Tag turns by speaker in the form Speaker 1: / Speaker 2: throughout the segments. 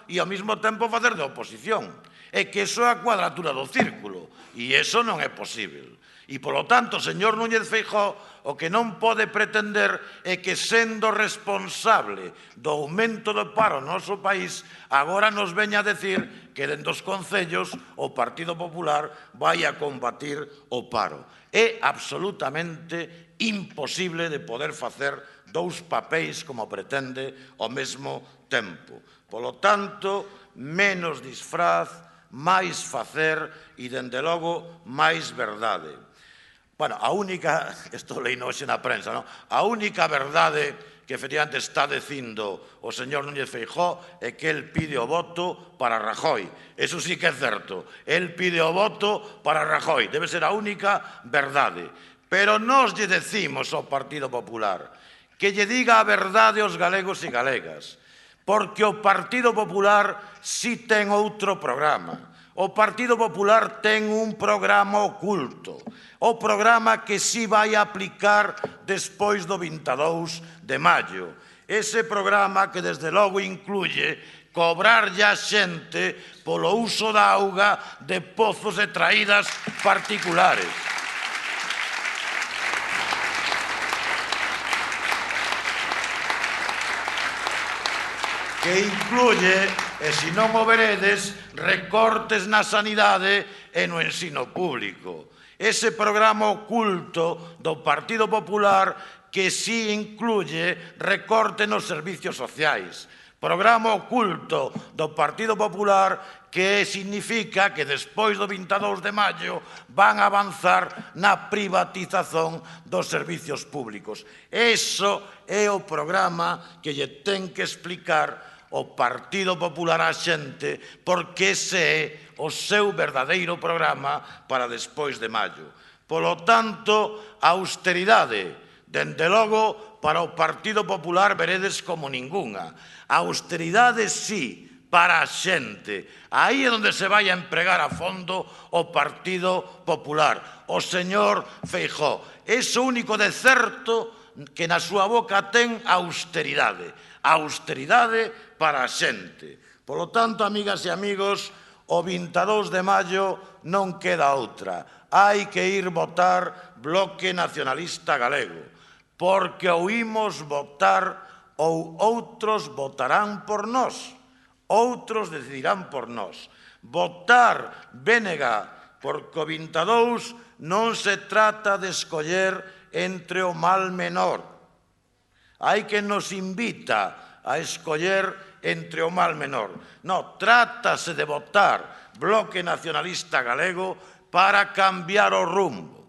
Speaker 1: e ao mesmo tempo facer de oposición. É que iso é a cuadratura do círculo, e iso non é posible. E, polo tanto, señor Núñez Feijóo, o que non pode pretender é que, sendo responsable do aumento do paro no noso país, agora nos veña a decir que dentro dos concellos o Partido Popular vai a combatir o paro. É absolutamente imposible de poder facer dous papéis como pretende ao mesmo tempo. Polo tanto, menos disfraz, máis facer e, dende logo, máis verdade. Bueno, a única, isto leino hoxe na prensa, non? A única verdade que efectivamente está dicindo o señor Núñez Feijóo é que el pide o voto para Rajoy. Eso sí que é certo. El pide o voto para Rajoy. Debe ser a única verdade. Pero nós lle decimos ao Partido Popular que lle diga a verdade aos galegos e galegas, porque o Partido Popular si ten outro programa. O Partido Popular ten un programa oculto, o programa que si vai aplicar despois do 22 de maio. Ese programa que, desde logo, incluye cobrarlle a xente polo uso da auga de pozos e traídas particulares. Que incluye, e se non o veredes, recortes na sanidade e no ensino público. Ese programa oculto do Partido Popular que si incluye recorte nos servicios sociais. Programa oculto do Partido Popular que significa que despois do 22 de maio van a avanzar na privatización dos servicios públicos. Eso é o programa que lle ten que explicar o Partido Popular á xente, porque ese é o seu verdadeiro programa para despois de maio. Polo tanto, a austeridade, dende logo, para o Partido Popular veredes como ningunha. A austeridade, sí, para a xente. Aí é onde se vai a empregar a fondo o Partido Popular. O señor Feijóo. Iso único de certo que na súa boca ten austeridade. A austeridade para a xente. Polo tanto, amigas e amigos, o 22 de maio non queda outra. Hai que ir votar Bloque Nacionalista Galego, porque ou imos votar ou outros votarán por nós. Outros decidirán por nós. Votar BNG porque o 22 non se trata de escoller entre o mal menor. Hai que nos invita a escoller entre o mal menor. Non, trátase de votar Bloque Nacionalista Galego para cambiar o rumbo.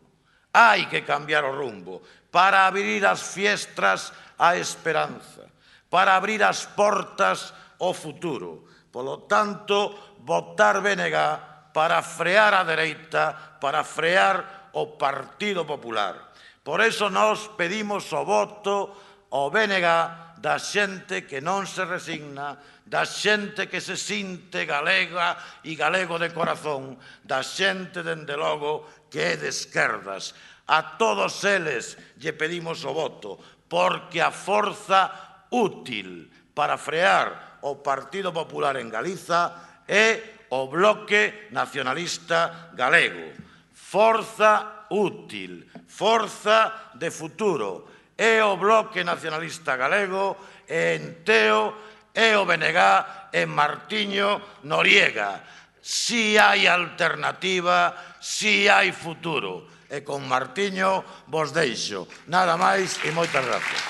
Speaker 1: Hai que cambiar o rumbo para abrir as fiestras á esperanza, para abrir as portas ao futuro. Polo tanto, votar BNG para frear a dereita, para frear o Partido Popular. Por eso nós pedimos o voto ao BNG da xente que non se resigna, da xente que se sinte galega e galego de corazón, da xente, dende logo, que é de esquerdas. A todos eles lle pedimos o voto, porque a forza útil para frear o Partido Popular en Galiza é o Bloque Nacionalista Galego. Forza útil, forza de futuro. É o Bloque Nacionalista Galego, é Enteo, é o BNG, é Martiño Noriega. Si hai alternativa, si hai futuro. E con Martiño vos deixo. Nada máis e moitas gracias.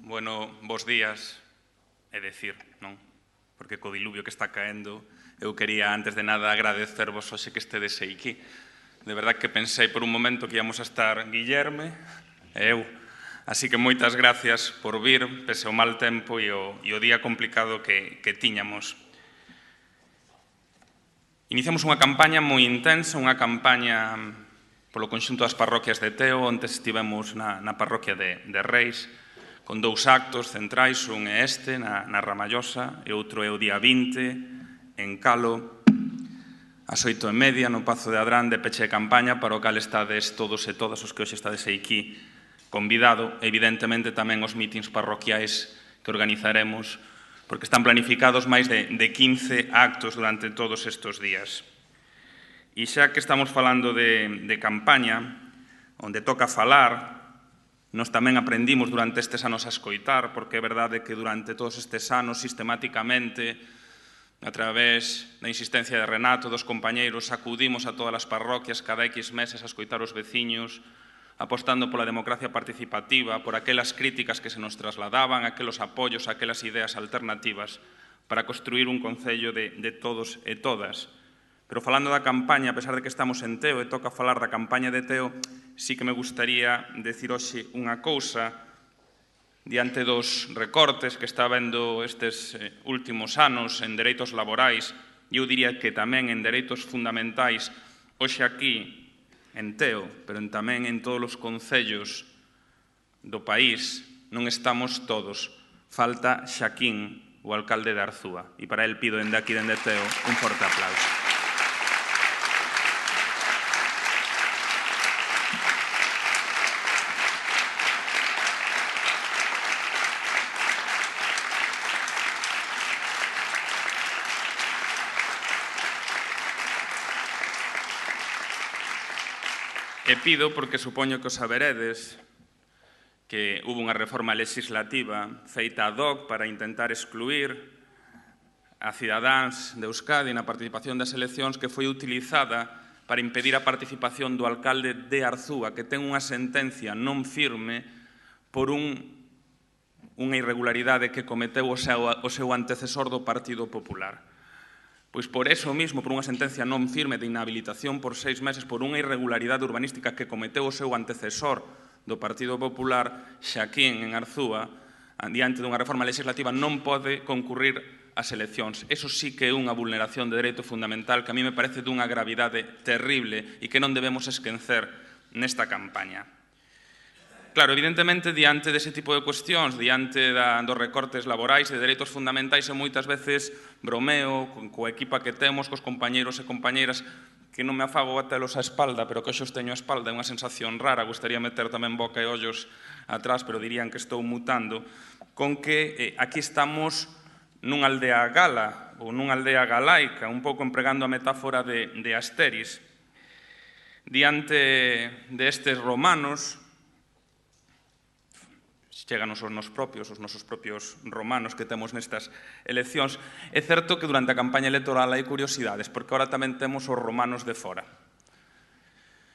Speaker 2: Bueno, bos días, é dicir, non? Porque co diluvio que está caendo, eu quería, antes de nada, agradecervos hoxe que estedes aquí. De verdad que pensei por un momento que íamos a estar Guillerme e eu. Así que moitas gracias por vir, pese ao mal tempo e o día complicado que tiñamos. Iniciamos unha campaña moi intensa, unha campaña polo conxunto das parroquias de Teo, onde estivemos na parroquia de Reis, con 2 actos centrais, un é este, na Ramallosa, e outro é o día 20, en Calo, ás 8:30, no Pazo de Adrán, de peche de campaña, para o cal estades todos e todas os que hoxe estades aquí convidado, evidentemente tamén os mítins parroquiais que organizaremos, porque están planificados máis de 15 actos durante todos estes días. E xa que estamos falando de campaña, onde toca falar, nos tamén aprendimos durante estes anos a escoitar, porque é verdade que durante todos estes anos, sistemáticamente, a través da insistencia de Renato, dos compañeiros, acudimos a todas as parroquias cada X meses a escoitar os veciños, apostando pola democracia participativa, por aquelas críticas que se nos trasladaban, aquelos apoios, aquelas ideas alternativas para construir un concello de todos e todas. Pero falando da campaña, a pesar de que estamos en Teo e toca falar da campaña de Teo, sí que me gustaría decir hoxe unha cousa diante dos recortes que está vendo estes últimos anos en dereitos laborais, e eu diría que tamén en dereitos fundamentais, hoxe aquí, en Teo, pero tamén en todos os concellos do país, non estamos todos. Falta Xaquín, o alcalde de Arzúa, e para el pido dende aquí, dende Teo, un forte aplauso. E pido, porque supoño que o saberedes, que hubo unha reforma legislativa feita ad hoc para intentar excluir a cidadáns de Euskadi na participación das eleccións, que foi utilizada para impedir a participación do alcalde de Arzúa, que ten unha sentencia non firme por unha irregularidade que cometeu o seu antecesor do Partido Popular. Pois por eso mismo, por unha sentencia non firme de inhabilitación por 6 meses por unha irregularidade urbanística que cometeu o seu antecesor do Partido Popular, Xaquín, en Arzúa, diante dunha reforma legislativa, non pode concurrir ás eleccións. Eso sí que é unha vulneración de dereito fundamental que a mí me parece dunha gravidade terrible e que non debemos esquecer nesta campaña. Claro, evidentemente, diante dese tipo de cuestións, diante dos recortes laborais e de dereitos fundamentais, e moitas veces bromeo coa equipa que temos, cos compañeiros e compañeiras, que non me afago batelos á espalda, pero que hoxe os teño á espalda, é unha sensación rara, gustaría meter tamén boca e ollos atrás, pero dirían que estou mutando, con que aquí estamos nunha aldea gala, ou nunha aldea galaica, un pouco empregando a metáfora de Asteris, diante destes romanos, cheganos os nosos propios romanos que temos nestas eleccións. É certo que durante a campaña electoral hai curiosidades, porque ahora tamén temos os romanos de fora.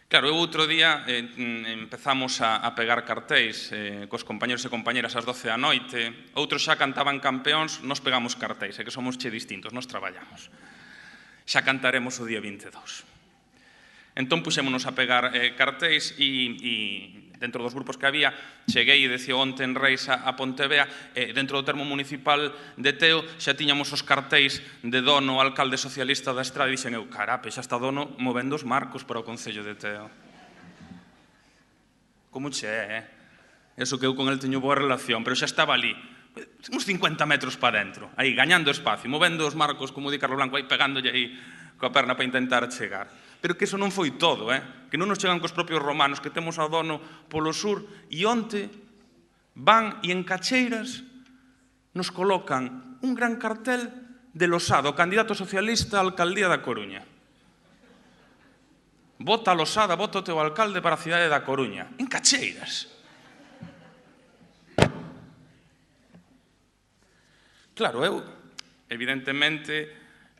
Speaker 2: Claro, eu outro día empezamos a pegar cartéis cos compañeros e compañeras ás 12 da noite, outros xa cantaban campeóns, nos pegamos cartéis, é que somos distintos, nos traballamos. Xa cantaremos o día 22. Entón, puxémonos a pegar cartéis e dentro dos grupos que había, cheguei e decía onte en Reis a Pontevea, dentro do termo municipal de Teo, xa tiñamos os cartéis de Dono, alcalde socialista da Estrada, e dixen eu, carape, xa está Dono movendo os marcos para o Concello de Teo. Como che é, Eso que eu con el teño boa relación, pero xa estaba ali, uns 50 metros para dentro, aí, gañando espacio, movendo os marcos, como di Carlos Blanco, aí pegándolle aí coa perna para intentar chegar. Pero que eso non foi todo, que non nos chegan cos propios romanos, que temos a Dono polo sur, e onte van e en Cacheiras nos colocan un gran cartel de Losada, o candidato socialista á alcaldía da Coruña. Vota a Losada, vota o teu alcalde para a cidade da Coruña, en Cacheiras. Claro, eu, evidentemente,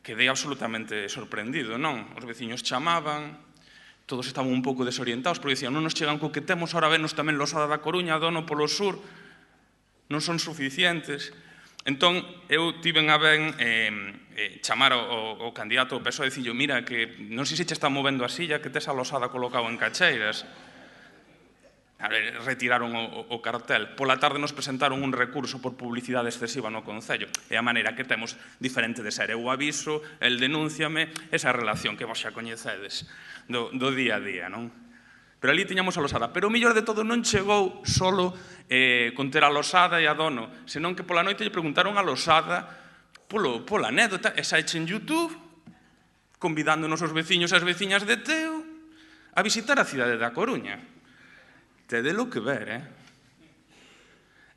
Speaker 2: quedei absolutamente sorprendido, non? Os veciños chamaban, todos estaban un pouco desorientados, porque dicían, non nos chegan co que temos, ahora venos tamén Losada da Coruña, Dono polo sur, non son suficientes. Entón, eu tiven a ben chamar o candidato ao PSOE e dicillo, mira, que non sei se che está movendo a silla, que tes a Losada colocado en Cacheiras. retiraron o cartel. Pola tarde nos presentaron un recurso por publicidade excesiva no Concello. É a maneira que temos diferente de ser. Eu aviso, el denúnciame, esa relación que vos xa coñecedes do día a día, non? Pero ali tiñamos a losada. Pero o mellor de todo non chegou solo con ter a losada e a dono, senón que pola noite lle preguntaron a losada pola anécdota, e saeche en YouTube convidándonos os veciños e as veciñas de Teo a visitar a cidade da Coruña. Tedelo que ver,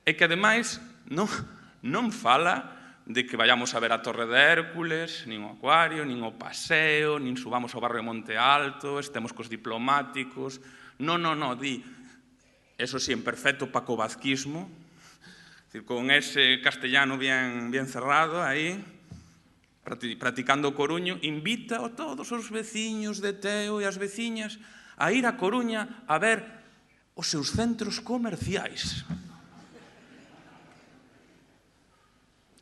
Speaker 2: E que, ademais, non fala de que vayamos a ver a Torre de Hércules, nin o Acuario, nin o Paseo, nin subamos ao barrio Monte Alto, estemos cos diplomáticos. Non, di, eso sí, en perfecto pacovazquismo, con ese castellano bien cerrado aí, practicando o coruño, invita a todos os veciños de Teo e as veciñas a ir a Coruña a ver os seus centros comerciais.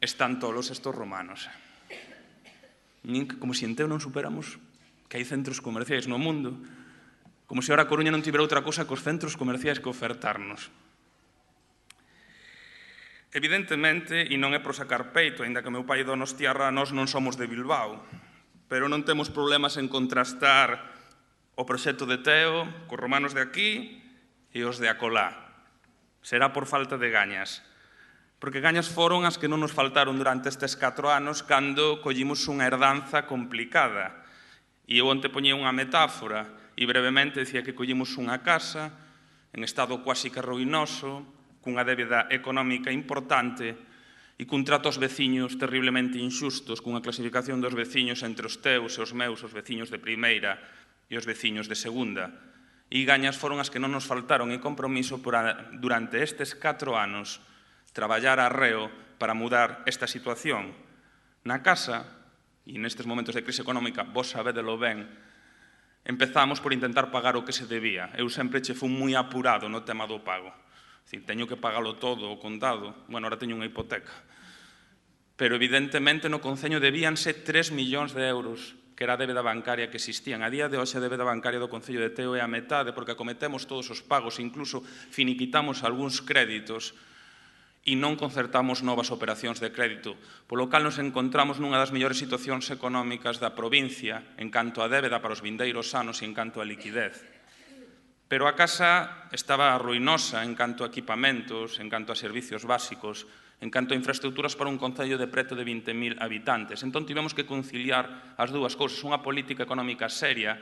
Speaker 2: Están tolos estos romanos. Como se en Teo non superamos que hai centros comerciais no mundo, como se ahora a Coruña non tivera outra cosa que os centros comerciais que ofertarnos. Evidentemente, e non é por sacar peito, aínda que o meu pai é donostiarra, nós non somos de Bilbao, pero non temos problemas en contrastar o proxecto de Teo cos romanos de aquí e os de acolá. Será por falta de gañas. Porque gañas foron as que non nos faltaron durante estes 4 anos cando collimos unha herdanza complicada. E eu onte poñía unha metáfora e brevemente decía que collimos unha casa en estado quasi que ruinoso, cunha débeda económica importante e cun trato aos veciños terriblemente inxustos, cunha clasificación dos veciños entre os teus e os meus, os veciños de primeira e os veciños de segunda. E gañas foron as que non nos faltaron en compromiso durante estes 4 anos traballar arreo para mudar esta situación. Na casa, e nestes momentos de crise económica, vos sabédelo ben, empezamos por intentar pagar o que se debía. Eu sempre fui moi apurado no tema do pago. Teño que pagalo todo o contado. Bueno, ahora teño unha hipoteca. Pero evidentemente no Concello debíanse 3 millóns de euros, que era a débeda bancaria que existían. A día de hoxe a débeda bancaria do Concello de Teo é a metade, porque acometemos todos os pagos, incluso finiquitamos algúns créditos e non concertamos novas operacións de crédito, polo cal nos encontramos nunha das mellores situacións económicas da provincia en canto a débeda para os vindeiros anos e en canto a liquidez. Pero a casa estaba ruinosa en canto a equipamentos, en canto a servicios básicos, en canto a infraestructuras para un concello de preto de 20.000 habitantes. Entón tivemos que conciliar as dúas cousas, unha política económica seria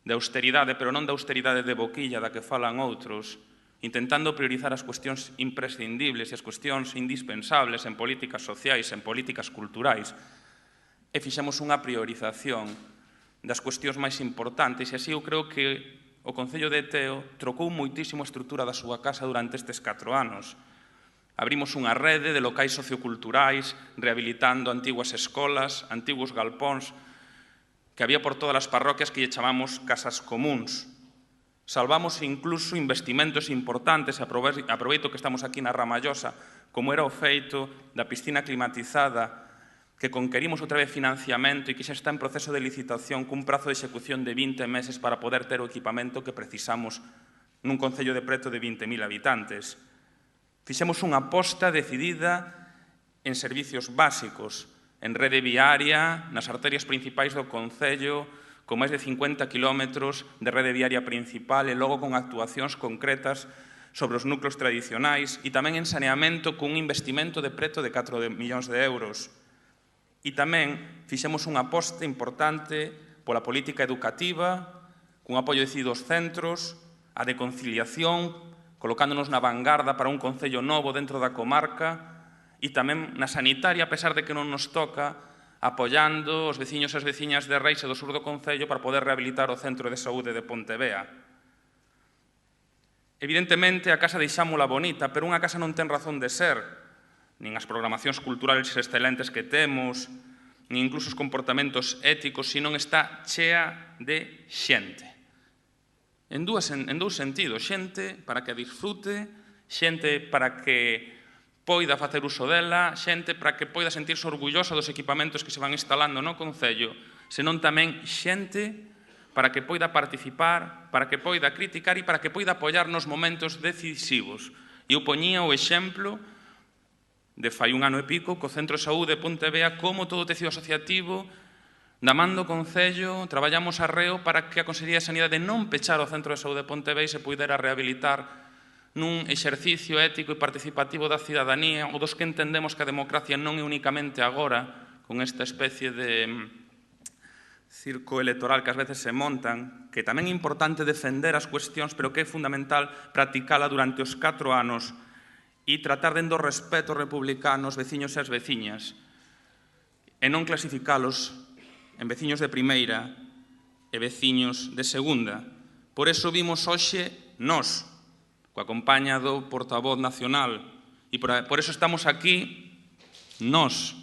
Speaker 2: de austeridade, pero non de austeridade de boquilla da que falan outros, intentando priorizar as cuestións imprescindibles e as cuestións indispensables en políticas sociais, en políticas culturais, e fixemos unha priorización das cuestións máis importantes, e así eu creo que o Concello de Teo trocou moitísimo a estrutura da súa casa durante estes 4 anos. Abrimos unha rede de locais socioculturais, rehabilitando antiguas escolas, antigos galpóns, que había por todas as parroquias que lle chamamos casas comuns. Salvamos incluso investimentos importantes, aproveito que estamos aquí na Ramallosa, como era o feito da piscina climatizada, que conquerimos outra vez financiamento e que xa está en proceso de licitación cun prazo de execución de 20 meses para poder ter o equipamento que precisamos nun concello de preto de 20.000 habitantes. Fixemos unha aposta decidida en servicios básicos, en rede viaria, nas arterias principais do concello, con máis de 50 kilómetros de rede viaria principal e logo con actuacións concretas sobre os núcleos tradicionais e tamén en saneamento cun investimento de preto de 4 millóns de euros. E tamén fixemos unha aposta importante pola política educativa, cun apoio decidido aos centros, a de conciliación, colocándonos na vanguarda para un concello novo dentro da comarca, e tamén na sanitaria, a pesar de que non nos toca, apoiando os veciños e as veciñas de Reis e do sur do concello para poder rehabilitar o centro de saúde de Pontevea. Evidentemente, a casa deixámola bonita, pero unha casa non ten razón de ser, nin as programacións culturales excelentes que temos, nin incluso os comportamentos éticos, senón está chea de xente. En dous sentidos, xente para que a disfrute, xente para que poida facer uso dela, xente para que poida sentirse orgullosa dos equipamentos que se van instalando no concello, senón tamén xente para que poida participar, para que poida criticar e para que poida apoiar nos momentos decisivos. E eu poñía o exemplo de fai un ano e pico co Centro de Saúde de Pontevea como todo o tecido asociativo da man do Concello traballamos arreo para que a Consellería de Sanidade non pechara o Centro de Saúde de Pontevea e se pudera rehabilitar nun exercicio ético e participativo da cidadanía ou dos que entendemos que a democracia non é únicamente agora con esta especie de circo electoral que ás veces se montan, que tamén é importante defender as cuestións, pero que é fundamental practicala durante os 4 anos e tratar dendo respeto republicano aos veciños e as veciñas e non clasificalos en veciños de primeira e veciños de segunda. Por eso vimos hoxe nós, coa compaña do portavoz nacional, e por eso estamos aquí nós,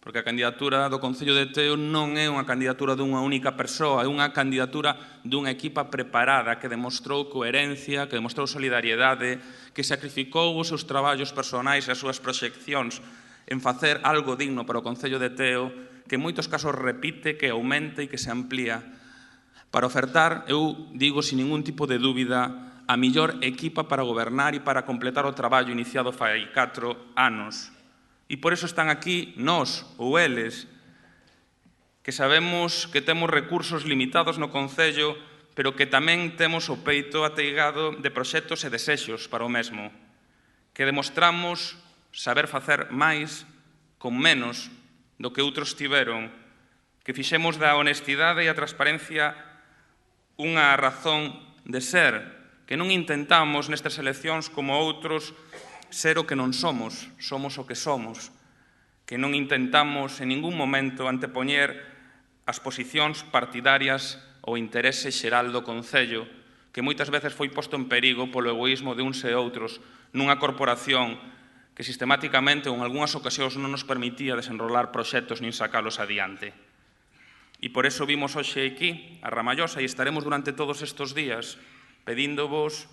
Speaker 2: porque a candidatura do Concello de Teo non é unha candidatura dunha única persoa, é unha candidatura dunha equipa preparada que demostrou coherencia, que demostrou solidariedade, que sacrificou os seus traballos personais e as súas proxeccións en facer algo digno para o Concello de Teo, que en moitos casos repite, que aumente e que se amplía, para ofertar, eu digo sin ningún tipo de dúbida, a mellor equipa para gobernar e para completar o traballo iniciado fai 4 anos. E por eso están aquí nós, ou eles, que sabemos que temos recursos limitados no Concello, pero que tamén temos o peito ateigado de proxectos e desexos para o mesmo, que demostramos saber facer máis con menos do que outros tiveron, que fixemos da honestidade e a transparencia unha razón de ser, que non intentamos nestas eleccións como outros ser o que non somos, somos o que somos, que non intentamos en ningún momento antepoñer as posicións partidarias ou interese xeral do Concello, que moitas veces foi posto en perigo polo egoísmo de uns e outros nunha corporación que sistemáticamente ou en algunhas ocasións non nos permitía desenrolar proxectos nin sacalos adiante. E por eso vimos hoxe aquí a Ramallosa e estaremos durante todos estes días pedíndovos,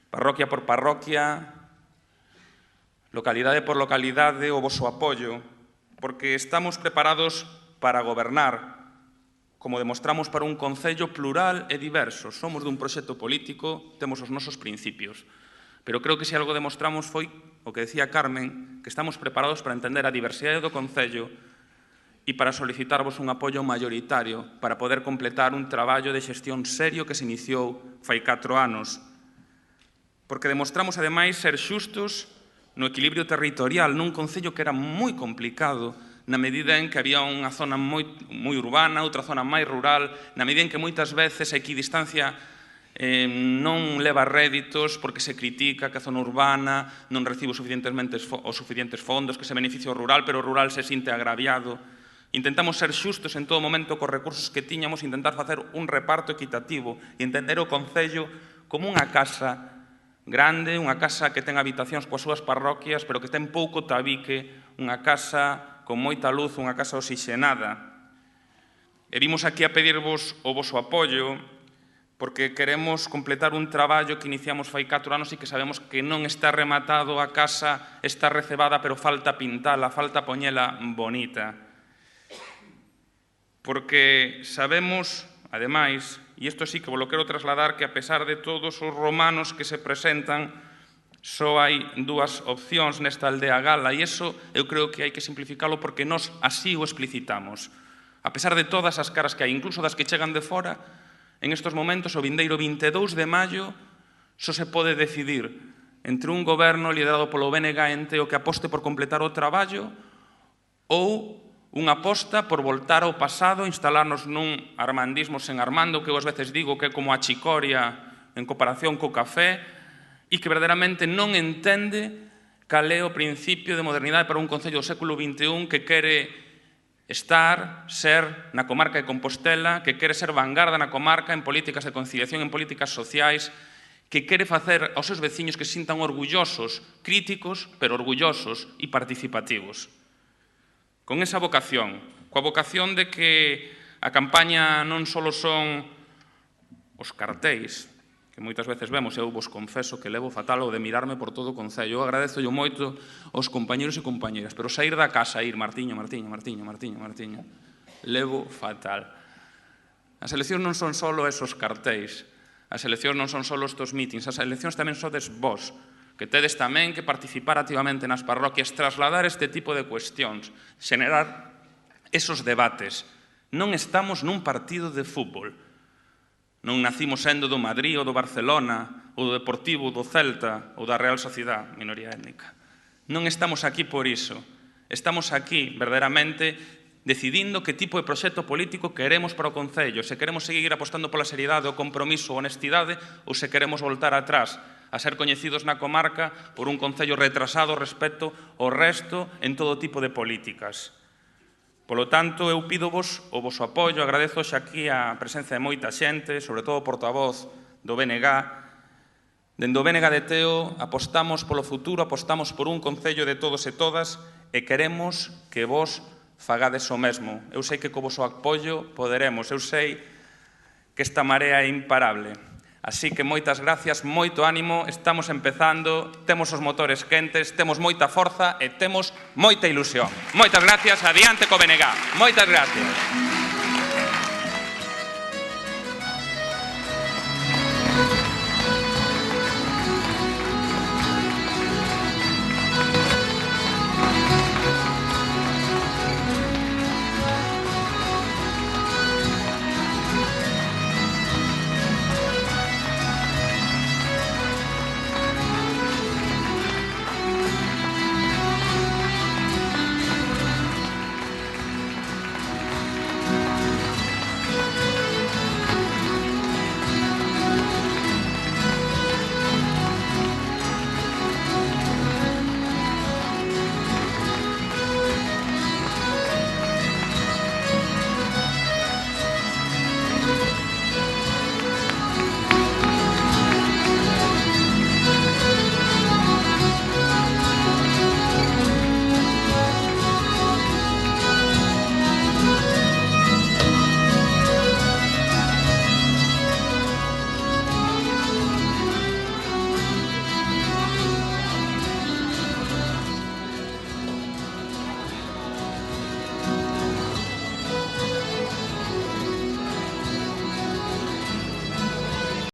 Speaker 2: parroquia por parroquia, localidade por localidade, o voso apoio, porque estamos preparados para gobernar, como demostramos para un concello plural e diverso. Somos dun proxecto político, temos os nosos principios. Pero creo que se algo demostramos foi o que decía Carmen, que estamos preparados para entender a diversidade do concello e para solicitarvos un apoio maioritario para poder completar un traballo de xestión serio que se iniciou fai 4 anos. Porque demostramos, ademais, ser xustos no equilibrio territorial nun concello que era moi complicado, na medida en que había unha zona moi urbana, outra zona máis rural, na medida en que moitas veces a equidistancia non leva réditos porque se critica que a zona urbana non recibe os suficientes fondos, que se beneficia o rural, pero o rural se sinte agraviado. Intentamos ser xustos en todo momento cos recursos que tiñamos, intentar facer un reparto equitativo e entender o concello como unha casa grande, unha casa que ten habitacións coas súas parroquias, pero que ten pouco tabique, unha casa con moita luz, unha casa oxigenada. E vimos aquí a pedirvos o voso apoio, porque queremos completar un traballo que iniciamos fai 4 anos e que sabemos que non está rematado, a casa está recebada, pero falta pintala, falta poñela bonita. Porque sabemos, ademais, e isto sí que vos lo quero trasladar, que a pesar de todos os romanos que se presentan, só hai 2 opcións nesta aldea gala, e iso eu creo que hai que simplificalo porque nós así o explicitamos. A pesar de todas as caras que hai, incluso das que chegan de fora, en estes momentos, o vindeiro 22 de maio, só se pode decidir entre un goberno liderado polo BNG en Teo que aposte por completar o traballo ou unha aposta por voltar ao pasado, instalarnos nun armandismo sen Armando, que eu ás veces digo que é como a chicoria en comparación co café, e que verdadeiramente non entende cal é o principio de modernidade para un concello do século XXI que quere ser na comarca de Compostela, que quere ser vanguarda na comarca en políticas de conciliación, en políticas sociais, que quere facer aos seus veciños que se sintan orgullosos, críticos, pero orgullosos e participativos. Con esa vocación, coa vocación de que a campaña non só son os cartéis, que moitas veces vemos, eu vos confeso que levo fatal o de mirarme por todo o concello. Eu agradezo moito aos compañeros e compañeras, pero sair da casa, Martiño, levo fatal. As eleccións non son só esos cartéis, as eleccións non son só estos mítins, as eleccións tamén sodes vós, que tedes tamén que participar activamente nas parroquias, trasladar este tipo de cuestións, xenerar esos debates. Non estamos nun partido de fútbol. Non nacimos sendo do Madrid ou do Barcelona, ou do Deportivo, do Celta, ou da Real Sociedade, minoría étnica. Non estamos aquí por iso. Estamos aquí, verdadeiramente, decidindo que tipo de proxecto político queremos para o Concello, se queremos seguir apostando pola seriedade, o compromiso, a honestidade, ou se queremos voltar atrás, a ser coñecidos na comarca por un Concello retrasado respecto ao resto en todo tipo de políticas. Polo tanto, eu pídovos o voso apoio, agradezo xa aquí a presencia de moita xente, sobre todo o portavoz do BNG. Dende o BNG de Teo apostamos polo futuro, apostamos por un Concello de todos e todas e queremos que vos fagades o mesmo. Eu sei que co voso apoio poderemos, eu sei que esta marea é imparable. Así que moitas gracias, moito ánimo, estamos empezando, temos os motores quentes, temos moita forza e temos moita ilusión. Moitas gracias, adiante co BNG. Moitas gracias.